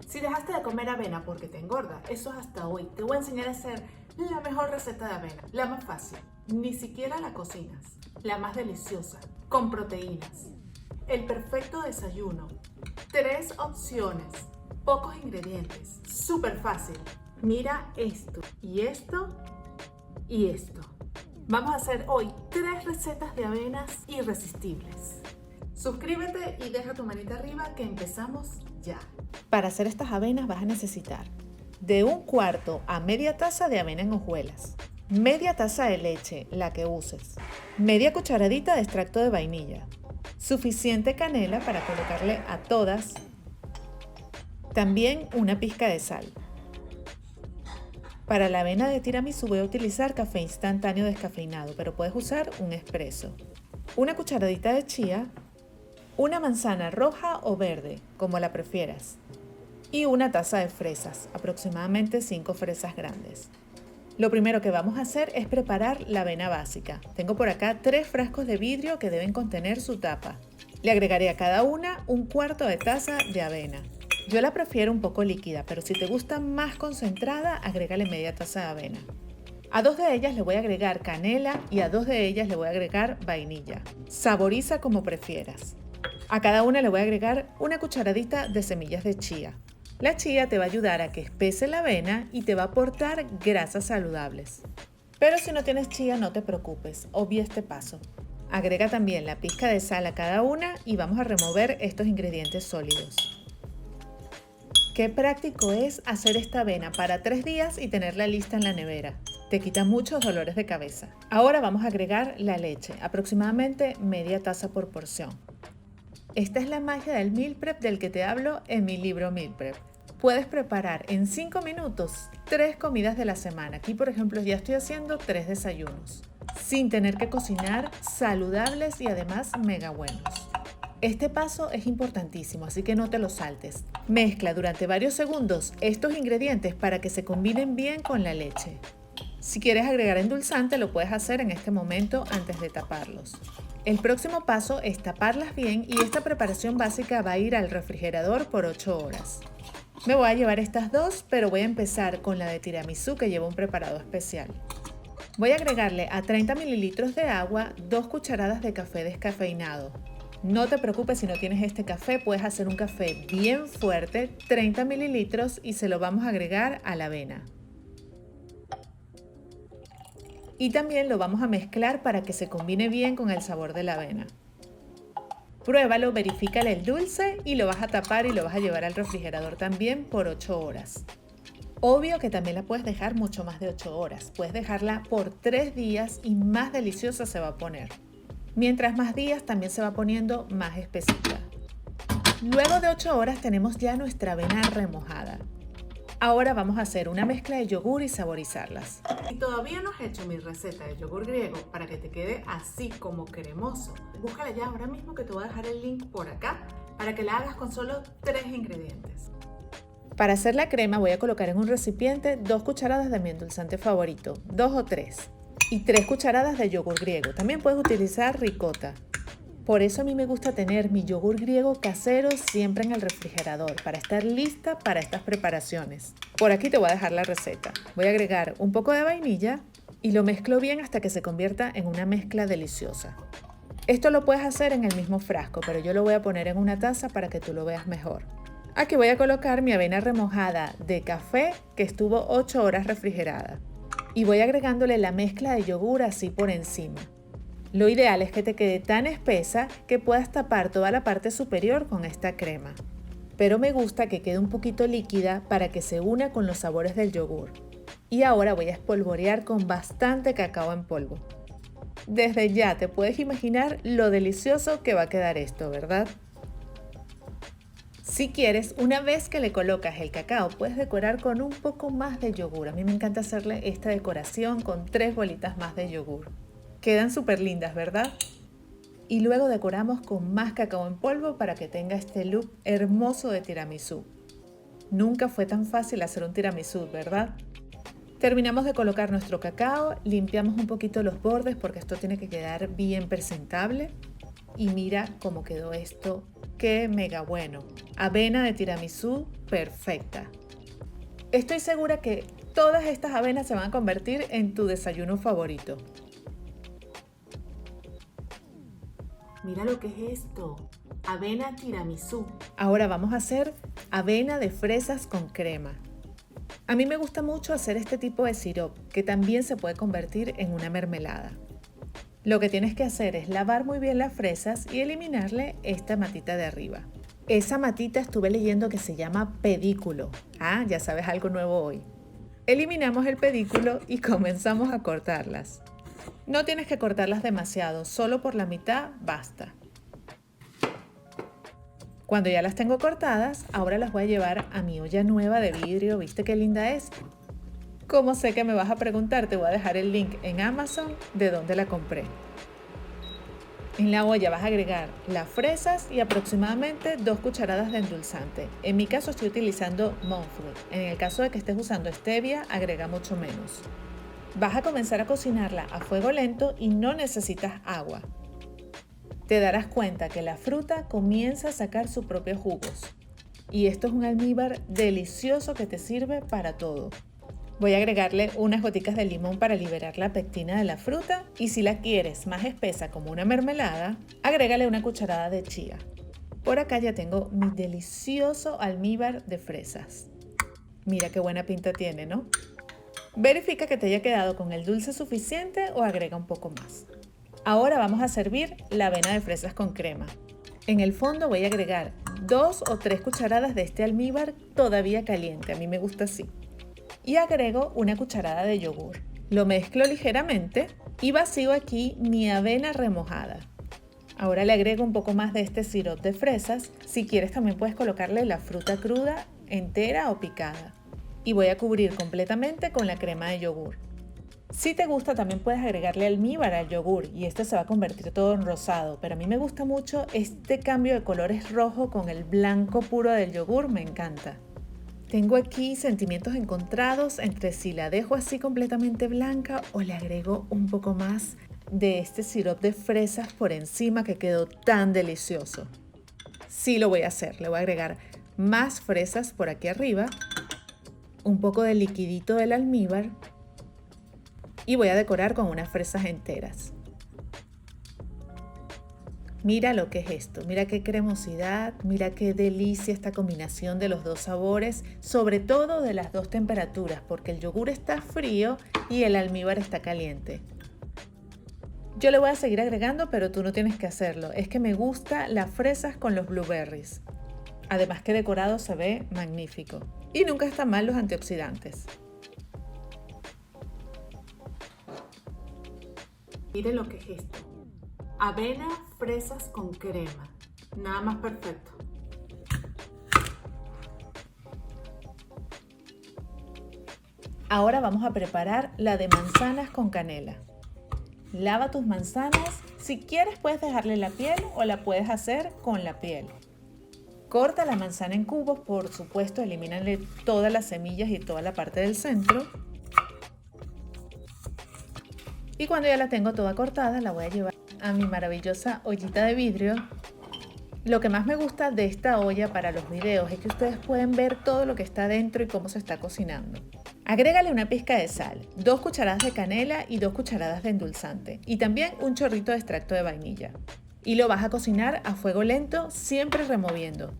Si dejaste de comer avena porque te engorda, eso es hasta hoy. Te voy a enseñar a hacer la mejor receta de avena, la más fácil. Ni siquiera la cocinas, la más deliciosa, con proteínas. El perfecto desayuno. 3 opciones, pocos ingredientes, súper fácil. Mira esto, y esto, y esto. Vamos a hacer hoy 3 recetas de avenas irresistibles. Suscríbete y deja tu manita arriba que empezamos ya. Para hacer estas avenas vas a necesitar de 1/4 a media taza de avena en hojuelas, media taza de leche, la que uses, media cucharadita de extracto de vainilla, suficiente canela para colocarle a todas, también una pizca de sal. Para la avena de tiramisú voy a utilizar café instantáneo descafeinado, pero puedes usar un espresso. Una cucharadita de chía, una manzana roja o verde, como la prefieras, y una taza de fresas, aproximadamente 5 fresas grandes. Lo primero que vamos a hacer es preparar la avena básica. Tengo por acá 3 frascos de vidrio que deben contener su tapa. Le agregaré a cada una 1/4 de taza de avena. Yo la prefiero un poco líquida, pero si te gusta más concentrada, agrégale media taza de avena. A 2 de ellas le voy a agregar canela y a 2 de ellas le voy a agregar vainilla. Saboriza como prefieras. A cada una le voy a agregar una cucharadita de semillas de chía. La chía te va a ayudar a que espese la avena y te va a aportar grasas saludables. Pero si no tienes chía, no te preocupes, obvia este paso. Agrega también la pizca de sal a cada una y vamos a remover estos ingredientes sólidos. Qué práctico es hacer esta avena para 3 días y tenerla lista en la nevera. Te quita muchos dolores de cabeza. Ahora vamos a agregar la leche, aproximadamente media taza por porción. Esta es la magia del meal prep del que te hablo en mi libro Meal Prep. Puedes preparar en 5 minutos 3 comidas de la semana. Aquí, por ejemplo, ya estoy haciendo 3 desayunos, sin tener que cocinar, saludables y además mega buenos. Este paso es importantísimo, así que no te lo saltes. Mezcla durante varios segundos estos ingredientes para que se combinen bien con la leche. Si quieres agregar endulzante, lo puedes hacer en este momento antes de taparlos. El próximo paso es taparlas bien y esta preparación básica va a ir al refrigerador por 8 horas. Me voy a llevar estas dos, pero voy a empezar con la de tiramisú que lleva un preparado especial. Voy a agregarle a 30 mililitros de agua 2 cucharadas de café descafeinado. No te preocupes si no tienes este café, puedes hacer un café bien fuerte, 30 mililitros y se lo vamos a agregar a la avena. Y también lo vamos a mezclar para que se combine bien con el sabor de la avena. Pruébalo, verifícale el dulce y lo vas a tapar y lo vas a llevar al refrigerador también por 8 horas. Obvio que también la puedes dejar mucho más de 8 horas. Puedes dejarla por 3 días y más deliciosa se va a poner. Mientras más días también se va poniendo más espesita. Luego de 8 horas tenemos ya nuestra avena remojada. Ahora vamos a hacer una mezcla de yogur y saborizarlas. Si todavía no has hecho mi receta de yogur griego para que te quede así como cremoso, búscala ya ahora mismo que te voy a dejar el link por acá para que la hagas con solo 3 ingredientes. Para hacer la crema voy a colocar en un recipiente 2 cucharadas de mi endulzante favorito, 2 o 3, y 3 cucharadas de yogur griego. También puedes utilizar ricota. Por eso a mí me gusta tener mi yogur griego casero siempre en el refrigerador para estar lista para estas preparaciones. Por aquí te voy a dejar la receta. Voy a agregar un poco de vainilla y lo mezclo bien hasta que se convierta en una mezcla deliciosa. Esto lo puedes hacer en el mismo frasco, pero yo lo voy a poner en una taza para que tú lo veas mejor. Aquí voy a colocar mi avena remojada de café que estuvo 8 horas refrigerada. Y voy agregándole la mezcla de yogur así por encima. Lo ideal es que te quede tan espesa que puedas tapar toda la parte superior con esta crema. Pero me gusta que quede un poquito líquida para que se una con los sabores del yogur. Y ahora voy a espolvorear con bastante cacao en polvo. Desde ya te puedes imaginar lo delicioso que va a quedar esto, ¿verdad? Si quieres, una vez que le colocas el cacao, puedes decorar con un poco más de yogur. A mí me encanta hacerle esta decoración con 3 bolitas más de yogur. Quedan súper lindas, ¿verdad? Y luego decoramos con más cacao en polvo para que tenga este look hermoso de tiramisú. Nunca fue tan fácil hacer un tiramisú, ¿verdad? Terminamos de colocar nuestro cacao, limpiamos un poquito los bordes porque esto tiene que quedar bien presentable. y mira cómo quedó esto. ¡Qué mega bueno! Avena de tiramisú perfecta. Estoy segura que todas estas avenas se van a convertir en tu desayuno favorito. Mira lo que es esto. Avena tiramisú. Ahora vamos a hacer avena de fresas con crema. A mí me gusta mucho hacer este tipo de sirope, que también se puede convertir en una mermelada. Lo que tienes que hacer es lavar muy bien las fresas y eliminarle esta matita de arriba. Esa matita estuve leyendo que se llama pedículo. Ah, ya sabes algo nuevo hoy. Eliminamos el pedículo y comenzamos a cortarlas. No tienes que cortarlas demasiado, solo por la mitad basta. Cuando ya las tengo cortadas, ahora las voy a llevar a mi olla nueva de vidrio. ¿Viste qué linda es? Como sé que me vas a preguntar, te voy a dejar el link en Amazon de donde la compré. En la olla vas a agregar las fresas y aproximadamente 2 cucharadas de endulzante. En mi caso estoy utilizando monk fruit. En el caso de que estés usando stevia, agrega mucho menos. Vas a comenzar a cocinarla a fuego lento y no necesitas agua. Te darás cuenta que la fruta comienza a sacar sus propios jugos. Y esto es un almíbar delicioso que te sirve para todo. Voy a agregarle unas goticas de limón para liberar la pectina de la fruta y si la quieres más espesa como una mermelada, agrégale una cucharada de chía. Por acá ya tengo mi delicioso almíbar de fresas. Mira qué buena pinta tiene, ¿no? Verifica que te haya quedado con el dulce suficiente o agrega un poco más. Ahora vamos a servir la avena de fresas con crema. En el fondo voy a agregar 2 o 3 cucharadas de este almíbar todavía caliente, a mí me gusta así. Y agrego una cucharada de yogur. Lo mezclo ligeramente y vacío aquí mi avena remojada. Ahora le agrego un poco más de este sirope de fresas. Si quieres también puedes colocarle la fruta cruda, entera o picada. Y voy a cubrir completamente con la crema de yogur. Si te gusta también puedes agregarle almíbar al yogur y este se va a convertir todo en rosado, pero a mí me gusta mucho este cambio de colores rojo con el blanco puro del yogur, me encanta. Tengo aquí sentimientos encontrados entre si la dejo así completamente blanca o le agrego un poco más de este sirope de fresas por encima que quedó tan delicioso. Sí lo voy a hacer, le voy a agregar más fresas por aquí arriba, un poco de liquidito del almíbar y voy a decorar con unas fresas enteras. Mira lo que es esto, mira qué cremosidad, mira qué delicia esta combinación de los dos sabores, sobre todo de las dos temperaturas, porque el yogur está frío y el almíbar está caliente. Yo le voy a seguir agregando, pero tú no tienes que hacerlo, es que me gusta las fresas con los blueberries. Además que decorado se ve magnífico y nunca están mal los antioxidantes. Mire lo que es esto. Avena, fresas con crema. Nada más perfecto. Ahora vamos a preparar la de manzanas con canela. Lava tus manzanas. Si quieres puedes dejarle la piel o la puedes hacer con la piel. Corta la manzana en cubos, por supuesto, elimínale todas las semillas y toda la parte del centro. Y cuando ya la tengo toda cortada, la voy a llevar a mi maravillosa ollita de vidrio. Lo que más me gusta de esta olla para los videos es que ustedes pueden ver todo lo que está dentro y cómo se está cocinando. Agrégale una pizca de sal, 2 cucharadas de canela y 2 cucharadas de endulzante y también un chorrito de extracto de vainilla. Y lo vas a cocinar a fuego lento, siempre removiendo.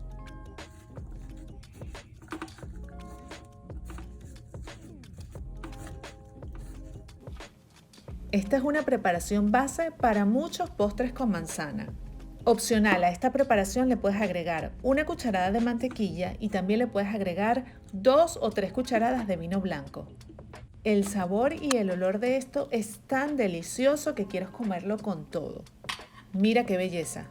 Esta es una preparación base para muchos postres con manzana. Opcional a esta preparación le puedes agregar una cucharada de mantequilla y también le puedes agregar 2 o 3 cucharadas de vino blanco. El sabor y el olor de esto es tan delicioso que quieres comerlo con todo. Mira qué belleza.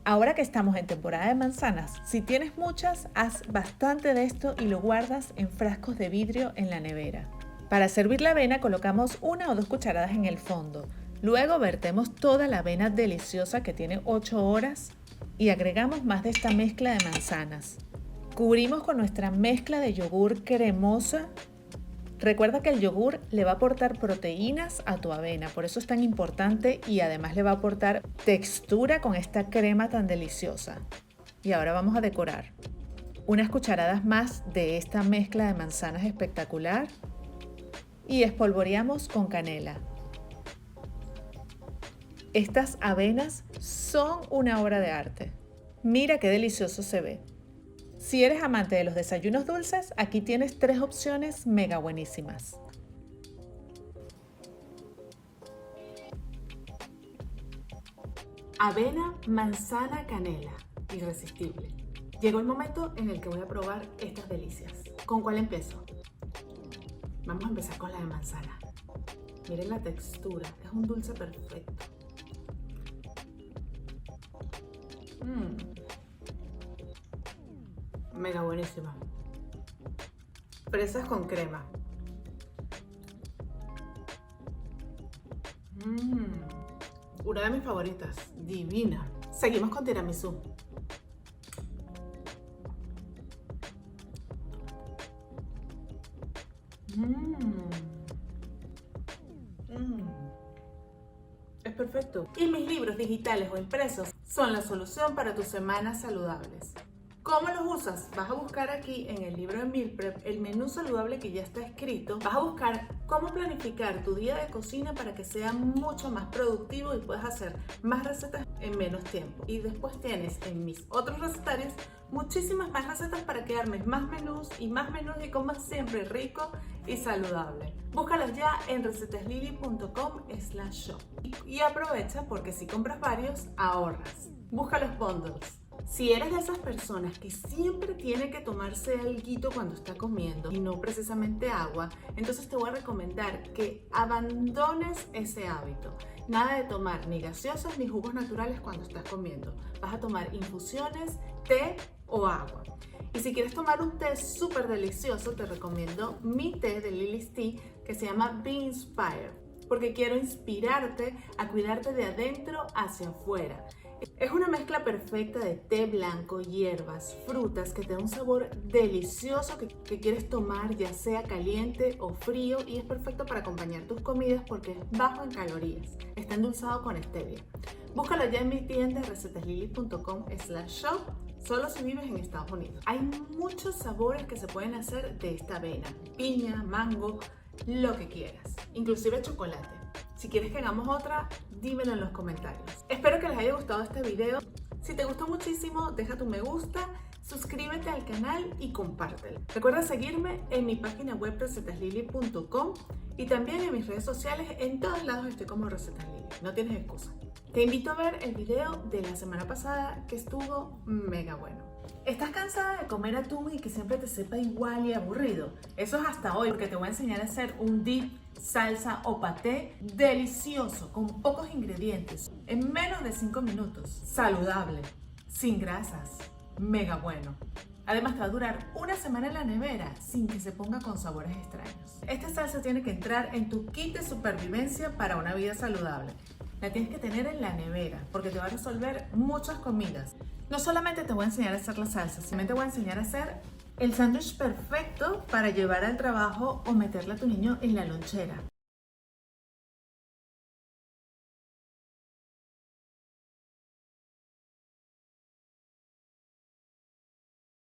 Ahora que estamos en temporada de manzanas, si tienes muchas, haz bastante de esto y lo guardas en frascos de vidrio en la nevera. Para servir la avena colocamos 1 o 2 cucharadas en el fondo. Luego vertemos toda la avena deliciosa que tiene 8 horas y agregamos más de esta mezcla de manzanas. Cubrimos con nuestra mezcla de yogur cremosa Recuerda que el yogur le va a aportar proteínas a tu avena, por eso es tan importante y además le va a aportar textura con esta crema tan deliciosa. Y ahora vamos a decorar. Unas cucharadas más de esta mezcla de manzanas espectacular y espolvoreamos con canela. Estas avenas son una obra de arte. Mira qué delicioso se ve. Si eres amante de los desayunos dulces, aquí tienes 3 opciones mega buenísimas. Avena, manzana, canela. Irresistible. Llegó el momento en el que voy a probar estas delicias. ¿Con cuál empiezo? Vamos a empezar con la de manzana. Miren la textura, es un dulce perfecto. Mega buenísima. Fresas con crema. Una de mis favoritas. Divina. Seguimos con tiramisú. Es perfecto. Y mis libros digitales o impresos son la solución para tus semanas saludables. ¿Cómo los usas? Vas a buscar aquí en el libro de Meal Prep el menú saludable que ya está escrito. Vas a buscar cómo planificar tu día de cocina para que sea mucho más productivo y puedas hacer más recetas en menos tiempo. Y después tienes en mis otros recetarios muchísimas más recetas para que armes más menús y comas siempre rico y saludable. Búscalos ya en recetaslily.com/shop y aprovecha porque si compras varios ahorras. Busca los bundles. Si eres de esas personas que siempre tiene que tomarse alguito cuando está comiendo y no precisamente agua, entonces te voy a recomendar que abandones ese hábito. Nada de tomar ni gaseosas ni jugos naturales cuando estás comiendo. Vas a tomar infusiones, té o agua. Y si quieres tomar un té súper delicioso, te recomiendo mi té de Lily's Tea que se llama Be Inspired, porque quiero inspirarte a cuidarte de adentro hacia afuera. Es una mezcla perfecta de té blanco, hierbas, frutas que te da un sabor delicioso que quieres tomar ya sea caliente o frío y es perfecto para acompañar tus comidas porque es bajo en calorías. Está endulzado con stevia. Búscalo ya en mi tienda recetaslily.com/shop. Solo si vives en Estados Unidos. Hay muchos sabores que se pueden hacer de esta avena. Piña, mango, lo que quieras. Inclusive chocolate. Si quieres que hagamos otra, dímelo en los comentarios. Espero que les haya gustado este video. Si te gustó muchísimo, deja tu me gusta, suscríbete al canal y compártelo. Recuerda seguirme en mi página web recetaslily.com y también en mis redes sociales. En todos lados estoy como recetaslily. No tienes excusa. Te invito a ver el video de la semana pasada que estuvo mega bueno. ¿Estás cansada de comer atún y que siempre te sepa igual y aburrido? Eso es hasta hoy porque te voy a enseñar a hacer un dip, salsa o paté delicioso con pocos ingredientes en menos de 5 minutos. Saludable, sin grasas, mega bueno. Además te va a durar una semana en la nevera sin que se ponga con sabores extraños. Esta salsa tiene que entrar en tu kit de supervivencia para una vida saludable. La tienes que tener en la nevera porque te va a resolver muchas comidas. No solamente te voy a enseñar a hacer la salsa, sino te voy a enseñar a hacer el sándwich perfecto para llevar al trabajo o meterle a tu niño en la lonchera.